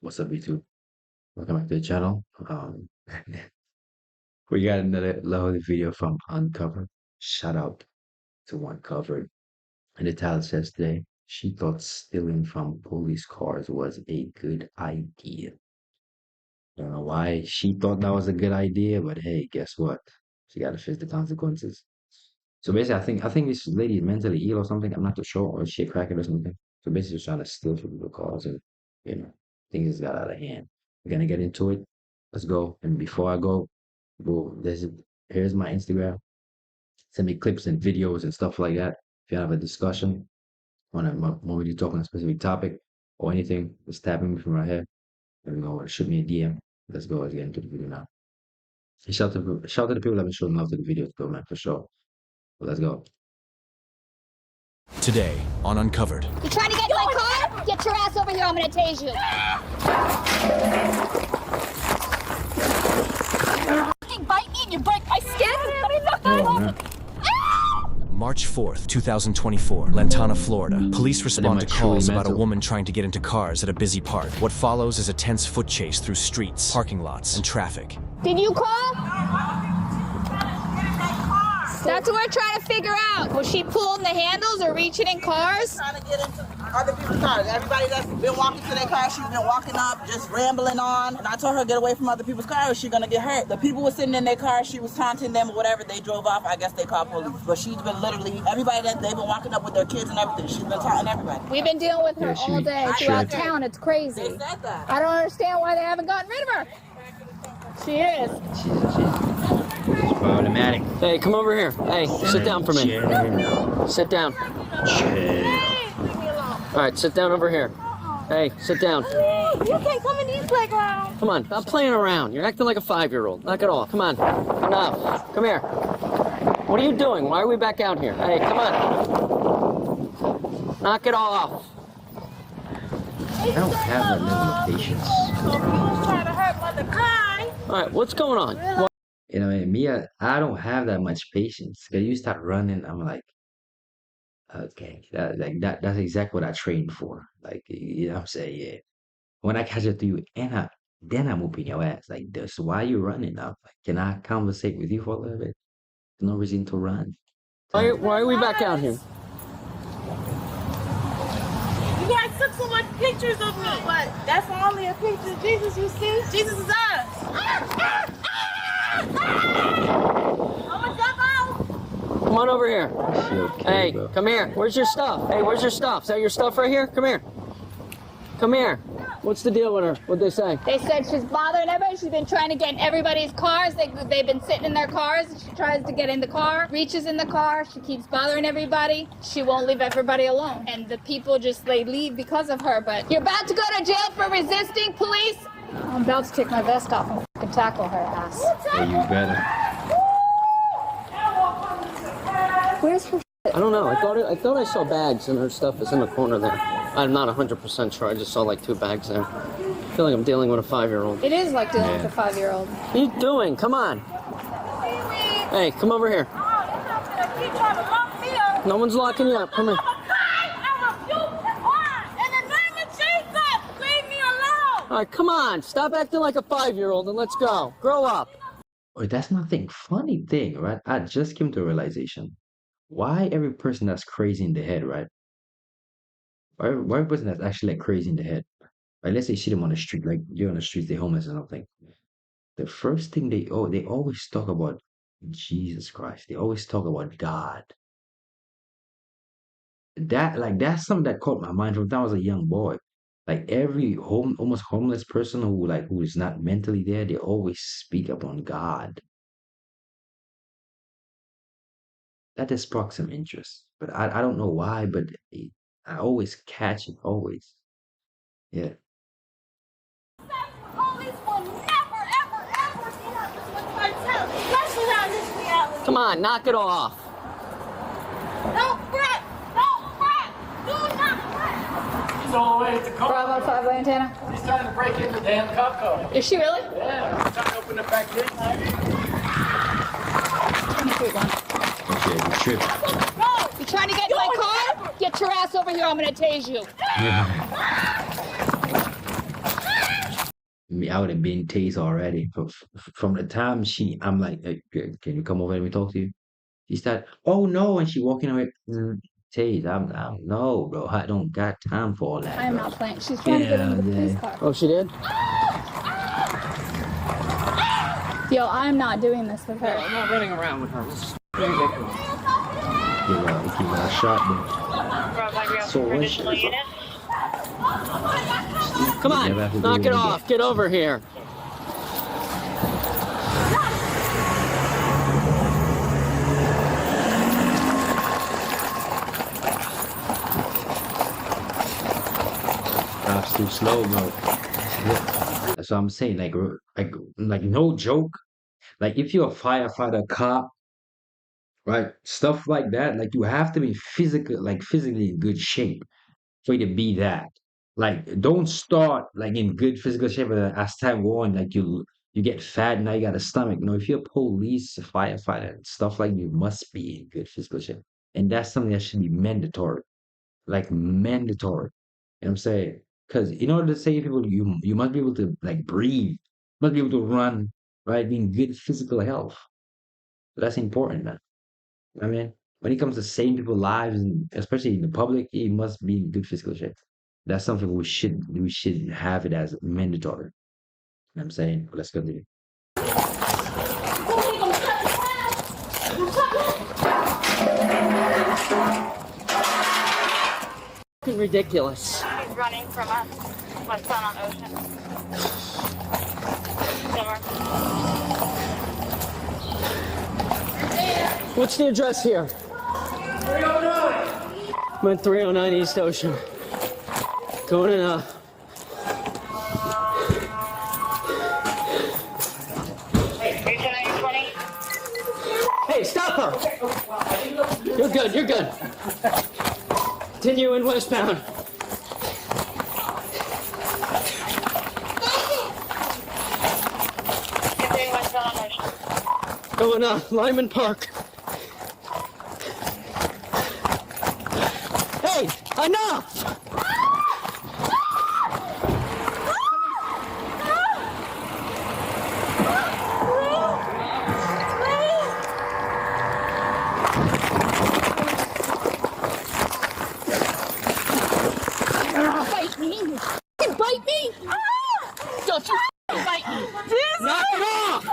What's up, YouTube? Welcome back to the channel. We got another lovely video from Uncovered. Shout out to Uncovered. And the title says today, she thought stealing from police cars was a good idea. Don't know why she thought that was a good idea, but hey, guess what? She got to face the consequences. So basically, I think this lady is mentally ill or something. I'm not too sure, or she a crackhead or something. So basically, she's trying to steal from people's cars, and things just got out of hand. We're gonna get into it. Let's go. And before I go, here's my Instagram. Send me clips and videos and stuff like that. If you have a discussion, want me to talk on a specific topic or anything, just tapping me from right here. There we go. Or shoot me a DM. Let's go. Let's get into the video now. And shout to the people that have been showing love to the videos, though, man, for sure. But let's go. Today on Uncovered. You trying to get in my car? Get your ass over here, I'm gonna tase you. You bite me and you break my skin? Let me knock that off. March 4th, 2024, Lantana, Florida. Police respond to calls about a woman trying to get into cars at a busy park. What follows is a tense foot chase through streets, parking lots, and traffic. Did you call? That's what we're trying to figure out. Was she pulling the handles or reaching in cars? Trying to get into other people's cars. Everybody that's been walking to their car, she's been walking up, just rambling on. And I told her get away from other people's cars, she's gonna get hurt. The people were sitting in their car, she was taunting them or whatever. They drove off. I guess they called police. But she's been literally, everybody that they've been walking up with their kids and everything, she's been taunting everybody. We've been dealing with her all day throughout town. It's crazy. They said that. I don't understand why they haven't gotten rid of her. She is. She's problematic. Hey, come over here. Hey, sit down for me. Sit down. All right, sit down over here. Hey, sit down. You can't come in these playgrounds. Come on, stop playing around. You're acting like a 5-year-old. Knock it off. Come on. Enough. Come here. What are you doing? Why are we back out here? Hey, come on. Knock it off. I don't have that level of patience. All right, what's going on? What? You know, me, I don't have that much patience. Cause you start running, I'm like, okay, that's exactly what I trained for. Like, you know what I'm saying? Yeah. When I catch up to you, then I'm whooping your ass. Like, this, why you running now? Like, can I conversate with you for a little bit? There's no reason to run. Why are we back out here? You guys took so much pictures of me, but that's only a picture of Jesus you see. Jesus is us. Come on over here. Okay, Hey, bro. come here. Where's your stuff? Hey, where's your stuff? Is that your stuff right here? Come here. Come here. What's the deal with her? What'd they say? They said she's bothering everybody. She's been trying to get in everybody's cars. They've been sitting in their cars. She tries to get in the car, reaches in the car. She keeps bothering everybody. She won't leave everybody alone. And the people they leave because of her. But you're about to go to jail for resisting police. I'm about to take my vest off and fucking tackle her ass. Yeah, you better. Where's her? I don't know. I thought I saw bags and her stuff is in the corner there. I'm not 100% sure. I just saw like 2 bags there. I feel like I'm dealing with a 5-year-old. It is like dealing with a 5-year-old. What are you doing? Come on. Hey, come over here. No one's locking you up. Come here. All right, come on. Stop acting like a 5-year-old and let's go. Grow up. Oh, that's nothing. Funny thing, right? I just came to a realization. Why every person that's crazy in the head, right? Why every person that's actually like crazy in the head, right? Let's say you see them on the street, like you're on the streets, they're homeless or something. The first thing they always talk about Jesus Christ. They always talk about God. That's something that caught my mind from the time I was a young boy. Like every almost homeless person who is not mentally there, they always speak upon God. That just sparked some interest, but I don't know why, but I always catch it, always. Yeah. Police will never, ever, ever do nothing with myself, especially around this reality. Come on, knock it off. Don't fret! Don't fret! Do not fret! He's all the way at the car. Bravo 5 Lantana. He's trying to break in the damn cop car. Is she really? Yeah, he's trying to open it back in. 23 one. Okay, the trip. You trying to get in my car? Get your ass over here, I'm gonna tase you. I would have been tased already. From the time I'm like, hey, can you come over and let me talk to you? She said, oh no, and she walking away. Tase, no, bro. I don't got time for all that. I am bro. not playing. She's trying to get into the police car. Oh, she did? Yo, I'm not doing this with her. I'm not running around with her. This is ridiculous. He got shot. So what? Come on, knock it off. Get over here. That's too slow, bro. That's what I'm saying. Like no joke. Like if you're a firefighter, cop, right? Stuff like that. Like you have to be physically in good shape for you to be that. Like don't start like in good physical shape, and as time go on, like you get fat, now you got a stomach. No, if you're a police, a firefighter, and stuff like you must be in good physical shape. And that's something that should be mandatory. Like mandatory. You know what I'm saying? Because in order to save people, you must be able to like breathe, must be able to run, right? Be in good physical health. That's important, man. I mean, when it comes to saving people's lives, and especially in the public, you must be in good physical shape. That's something we should have it as mandatory. You know what I'm saying? Let's continue. Ridiculous. He's running from us. My son on Ocean. Summer. What's the address here? 309. I'm at 309 East Ocean. Going in Hey, stop her! You're good, you're good. Continue in westbound. Going Lyman Park. Hey, enough! Bite me! You bite me! Don't you bite me! Knock it off!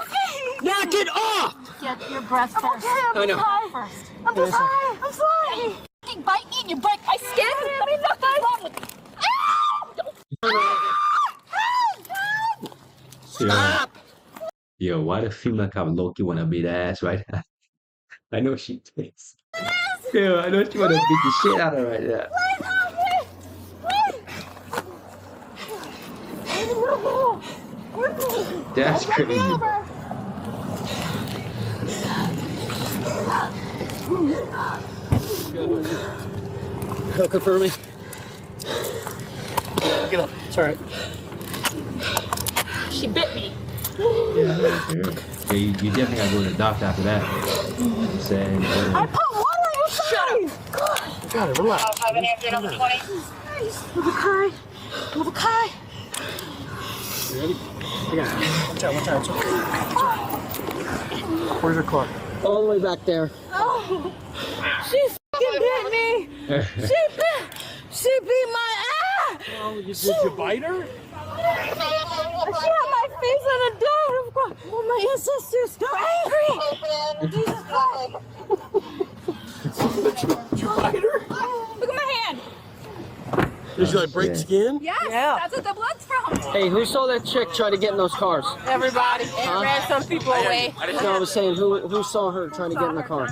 Knock it off! Get your breath first. I know. First. I'm just high. I'm sorry. You bite me and you bite my skin. I mean, nothing's wrong with me. Stop! Yo, why the female cop Loki wanna beat ass right now? I know she takes. Yeah, I know she wanna beat the shit out of her right now. That's crazy. Hooker for me. Get up. It's all right. She bit me. Yeah, you definitely gotta go to the doctor after that. You know what I'm saying? I put water in your side. Got it. Relax. Okay. You ready? I got it. Watch out. Watch out. It's okay. Where's your car? All the way back there. Oh, she f***ing bit me. She beat my ass. Oh, did you bite her? She had my face on a door. Oh, my ancestors so angry. Jesus Christ. Did you bite her? Look at my hand. Did you like break skin? Yes, that's what the blood's from. Hey, who saw that chick try to get in those cars? Everybody. It ran some people away. No, I was saying who saw her trying to get in the car?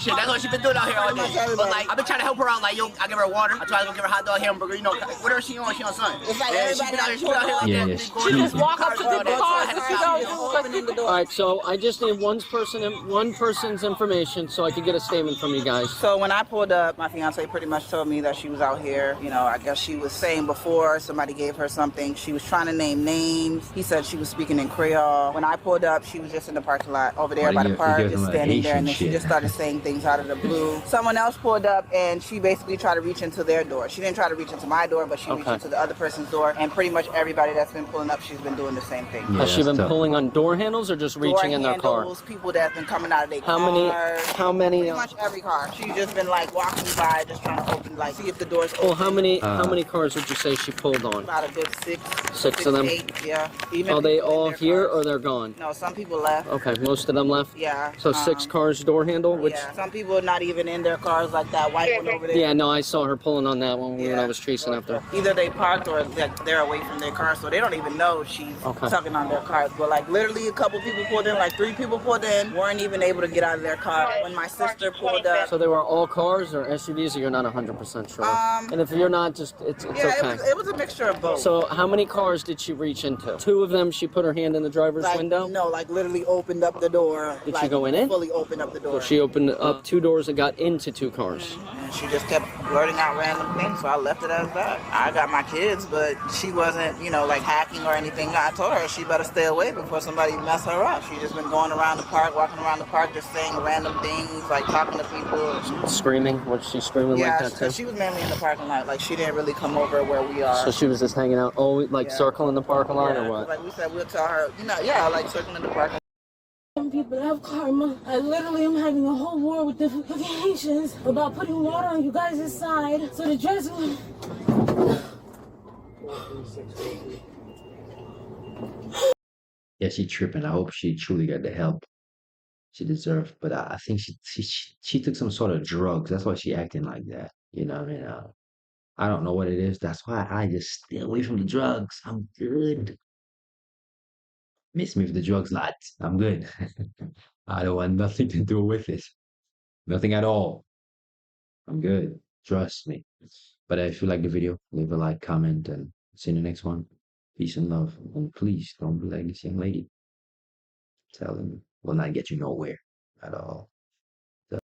Shit, that's what she been doing out here all day. But like, I've been trying to help her out. Like, yo, I give her water. I try to go give her hot dog, hamburger. You know, whatever she on, she on something. It's like Yeah, she everybody been out here. She been out here like Yeah, that. yeah, She just walk up to the cars and she goes, All right, so I just need one person's information so I can get a statement from you guys. So when I pulled up, my fiance pretty much told me that she was out here. You know, I guess she was saying before somebody gave her something. She was trying to name names. He said she was speaking in Creole. When I pulled up, she was just in the parking lot over there by the You park, give just them like standing there, Haitian and then she shit. just started saying things out of the blue. Someone else pulled up and she basically tried to reach into their door. She didn't try to reach into my door, but she reached into the other person's door. And pretty much everybody that's been pulling up, she's been doing the same thing. Yeah, Has she been that's tough. pulling on door handles or just reaching in their car? People that's been coming out of their How cars. many? Pretty much every car. She's just been like walking by, just trying to open, like see if the door's open. Well, how many cars would you say she pulled on? About a good six of them. 8, yeah. Even Are they people in all their here cars. or they're gone? No, some people left. Okay, most of them left. Yeah. So 6 cars door handle, which yeah. Some people are not even in their cars, like that white one over there. yeah, no, I saw her pulling on that one when I was chasing after. Either they parked or they're away from their car, so they don't even know she's tugging on their cars. But like literally a couple people pulled in, like 3 people pulled in, weren't even able to get out of their car. When my sister pulled up. So they were all cars or SUVs, or you're not 100% sure? And if you're not, just it's okay. It was a mixture of both. So how many cars did she reach into? 2 of them, she put her hand in the driver's window? No, like literally opened up the door. Did she go in it? Fully opened up the door. So she opened up 2 doors and got into 2 cars. And she just kept blurting out random things, so I left it as that. I got my kids, but she wasn't, like hacking or anything. I told her she better stay away before somebody mess her up. She just been going around the park, walking around the park, just saying random things, like talking to people. Screaming? Was she screaming like that too? Yeah, she was mainly in the parking lot. Like she didn't really come over where we are. So she was just hanging out, circling the parking lot or what? Like we said, we'll tell her, like circling the parking lot. People that have karma. I literally am having a whole war with the fucking Haitians about putting water on you guys' side so the dress will... Yeah, she tripping. I hope she truly got the help she deserved. But I think she took some sort of drugs. That's why she acting like that. You know what I mean? I don't know what it is. That's why I just stay away from the drugs. I'm good. Miss me with the drugs, lads. I'm good. I don't want nothing to do with it. Nothing at all. I'm good. Trust me. But if you like the video, leave a like, comment, and see you in the next one. Peace and love. And please don't be like this young lady. Tell them will not get you nowhere at all.